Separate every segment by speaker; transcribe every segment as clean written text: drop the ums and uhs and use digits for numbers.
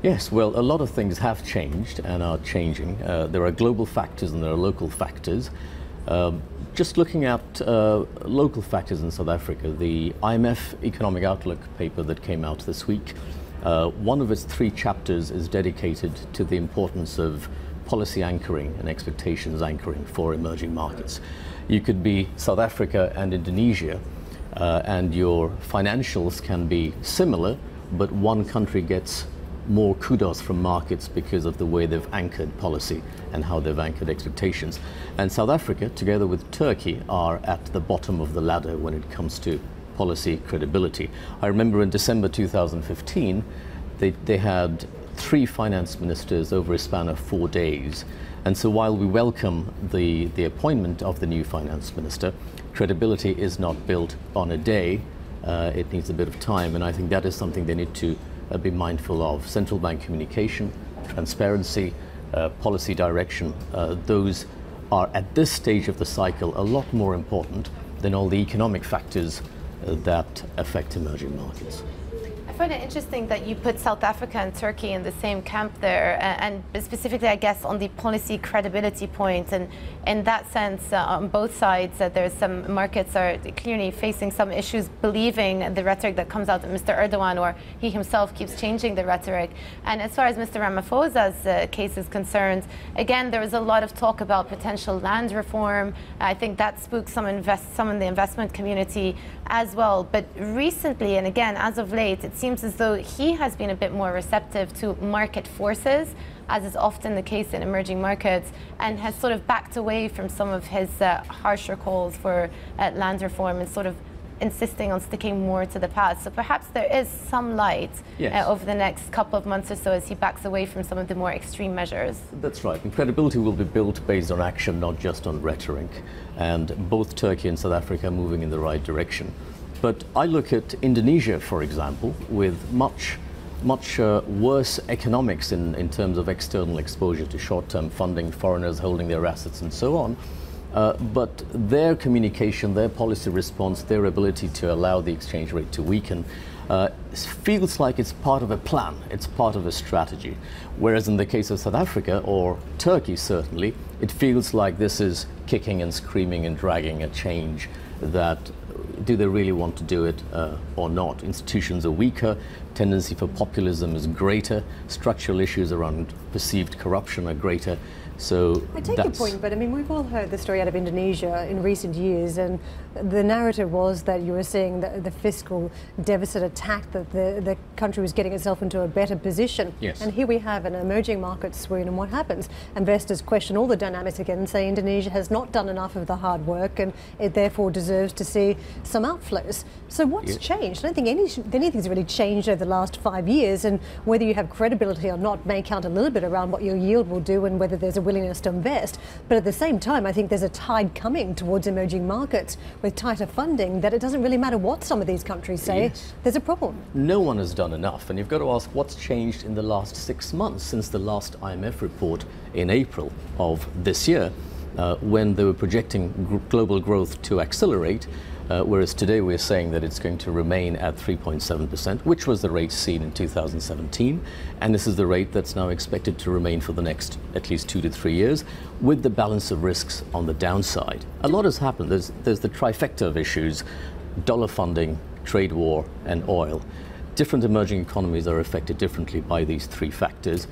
Speaker 1: Yes, well, a lot of things have changed and are changing. There are global factors and there are local factors. Just looking at local factors in South Africa, the IMF Economic Outlook paper that came out this week, one of its 3 chapters is dedicated to the importance of policy anchoring and expectations anchoring for emerging markets. You could be South Africa and Indonesia, and your financials can be similar, but one country gets more kudos from markets because of the way they've anchored policy and how they've anchored expectations. And South Africa, together with Turkey, are at the bottom of the ladder when it comes to policy credibility. I remember in December 2015, they had 3 finance ministers over a span of 4 days. And so while we welcome the appointment of the new finance minister, credibility is not built on a day. It needs a bit of time, and I think that is something they need to be mindful of. Central bank communication, transparency, policy direction, those are at this stage of the cycle a lot more important than all the economic factors that affect emerging markets.
Speaker 2: I find it interesting that you put South Africa and Turkey in the same camp there, and specifically, I guess, on the policy credibility point. And in that sense, on both sides, there's some markets are clearly facing some issues, believing the rhetoric that comes out of Mr. Erdogan, or he himself keeps changing the rhetoric. And as far as Mr. Ramaphosa's case is concerned, again, there was a lot of talk about potential land reform. I think that spooked some in the investment community as well. But recently, and again, as of late, it seems as though he has been a bit more receptive to market forces, as is often the case in emerging markets, and has sort of backed away from some of his harsher calls for land reform and sort of insisting on sticking more to the past. So perhaps there is some light over the next couple of months or so as he backs away from some of the more extreme measures. That's
Speaker 1: right. And credibility will be built based on action, not just on rhetoric. And both Turkey and South Africa are moving in the right direction. But I look at Indonesia, for example, with much worse economics in terms of external exposure to short-term funding, foreigners holding their assets and so on. But their communication, their policy response, their ability to allow the exchange rate to weaken feels like it's part of a plan, it's part of a strategy. Whereas in the case of South Africa, or Turkey certainly, it feels like this is kicking and screaming and dragging a change that do they really want to do it or not? Institutions are weaker, tendency for populism is greater, structural issues around perceived corruption are greater. So
Speaker 3: I take your point, but I mean, we've all heard the story out of Indonesia in recent years, and the narrative was that you were seeing the fiscal deficit attack, that the country was getting itself into a better position.
Speaker 1: Yes.
Speaker 3: And here we have an emerging market swoon, and what happens? Investors question all the dynamics again and say Indonesia has not done enough of the hard work, and it therefore deserves to see some outflows. So what's changed? I don't think anything's really changed over the last 5 years, and whether you have credibility or not may count a little bit around what your yield will do and whether there's a willingness to invest. But at the same time, I think there's a tide coming towards emerging markets with tighter funding that it doesn't really matter what some of these countries say. There's a problem.
Speaker 1: No one has done enough, and you've got to ask what's changed in the last 6 months since the last IMF report in April of this year, when they were projecting global growth to accelerate. Whereas today we're saying that it's going to remain at 3.7%, which was the rate seen in 2017. And this is the rate that's now expected to remain for the next at least 2 to 3 years, with the balance of risks on the downside. A lot has happened. There's the trifecta of issues: dollar funding, trade war, and oil. Different emerging economies are affected differently by these 3 factors,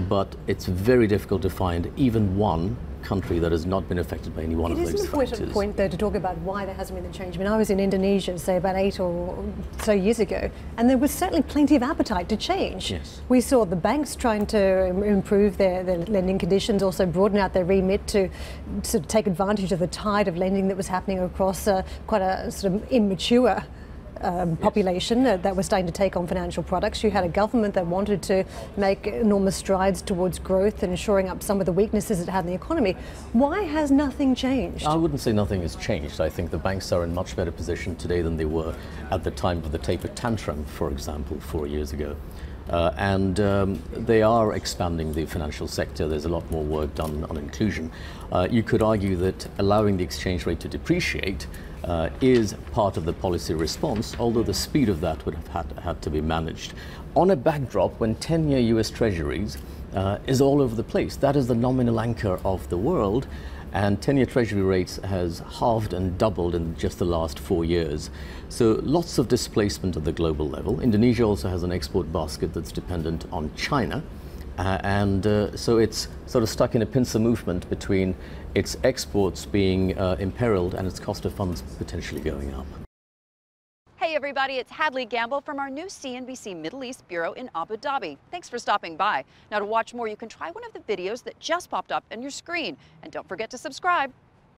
Speaker 1: but it's very difficult to find even one country that has not been affected by any one of those factors.
Speaker 3: It is an important point, though, to talk about why there hasn't been a change. I mean, I was in Indonesia, say, about 8 or so years ago, and there was certainly plenty of appetite to change.
Speaker 1: Yes.
Speaker 3: We saw the banks trying to improve their lending conditions, also broaden out their remit to sort of take advantage of the tide of lending that was happening across quite a sort of immature population that was starting to take on financial products. You had a government that wanted to make enormous strides towards growth and shoring up some of the weaknesses it had in the economy. Why has nothing changed?
Speaker 1: I wouldn't say nothing has changed. I think the banks are in much better position today than they were at the time of the taper tantrum, for example, 4 years ago. They are expanding the financial sector. There's a lot more work done on inclusion. You could argue that allowing the exchange rate to depreciate is part of the policy response, although the speed of that would have had to be managed. On a backdrop when 10-year US Treasuries is all over the place. That is the nominal anchor of the world, and 10-year Treasury rates has halved and doubled in just the last 4 years. So lots of displacement at the global level. Indonesia also has an export basket that's dependent on China. So it's sort of stuck in a pincer movement between its exports being imperiled and its cost of funds potentially going up.
Speaker 4: Hey everybody, it's Hadley Gamble from our new CNBC Middle East Bureau in Abu Dhabi. Thanks for stopping by. Now to watch more, you can try one of the videos that just popped up on your screen. And don't forget to subscribe.